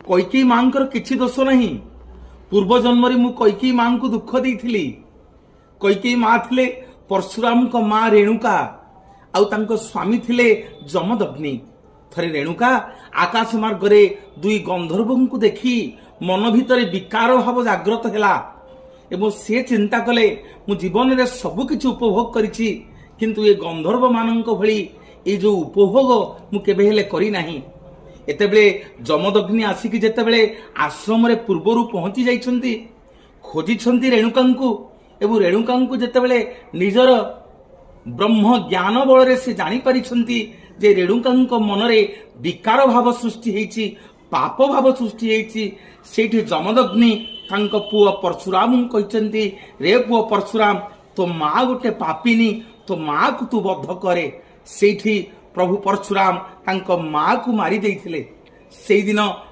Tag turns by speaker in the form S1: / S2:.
S1: କୈକେୟୀ ମାଙ୍କର କିଛି ଦୋଷ ନାହିଁ। ପୂର୍ବ ଜନ୍ମରେ ମୁଁ କୈକେୟୀ ମାଙ୍କୁ ଦୁଃଖ ଦେଇଥିଲି। କୈକେୟୀ ମା ଥିଲେ ପରଶୁରାମଙ୍କ ମା ରେଣୁକା, ଆଉ ତାଙ୍କ ସ୍ୱାମୀ ଥିଲେ ଯମଦଗ୍ନି। ଥରେ ରେଣୁକା ଆକାଶ ମାର୍ଗରେ ଦୁଇ ଗନ୍ଧର୍ବଙ୍କୁ ଦେଖି ମନ ଭିତରେ ବିକାର ଭାବ ଜାଗ୍ରତ ହେଲା ଏବଂ ସେ ଚିନ୍ତା କଲେ, ମୁଁ ଜୀବନରେ ସବୁକିଛି ଉପଭୋଗ କରିଛି, କିନ୍ତୁ ଏ ଗନ୍ଧର୍ବ ମାନଙ୍କ ଭଳି ଏଇ ଯୋଉ ଉପଭୋଗ ମୁଁ କେବେ ହେଲେ କରିନାହିଁ। ଏତେବେଳେ ଯମଦଗ୍ନି ଆସିକି ଯେତେବେଳେ ଆଶ୍ରମରେ ପୂର୍ବରୁ ପହଞ୍ଚି ଯାଇଛନ୍ତି, ଖୋଜିଛନ୍ତି ରେଣୁକାଙ୍କୁ ଏବଂ ରେଣୁକାଙ୍କୁ ଯେତେବେଳେ ନିଜର ବ୍ରହ୍ମ ଜ୍ଞାନ ବଳରେ ସେ ଜାଣିପାରିଛନ୍ତି ଯେ ରେଣୁକାଙ୍କ ମନରେ ବିକାର ଭାବ ସୃଷ୍ଟି ହେଇଛି, ପାପ ଭାବ ସୃଷ୍ଟି ହେଇଛି, ସେଇଠି ଯମଦଗ୍ନି ତାଙ୍କ ପୁଅ ପରଶୁରାମଙ୍କୁ କହିଛନ୍ତି, ରେ ପୁଅ ପରଶୁରାମ, ତୋ ମା ଗୋଟେ ପାପିନୀ, ତୋ ମାକୁ ତୁ ବଧ କରେ। ସେଇଠି ପ୍ରଭୁ ପରଶୁରାମ ତାଙ୍କ ମାକୁ ମାରି ଦେଇଥିଲେ। ସେଇଦିନ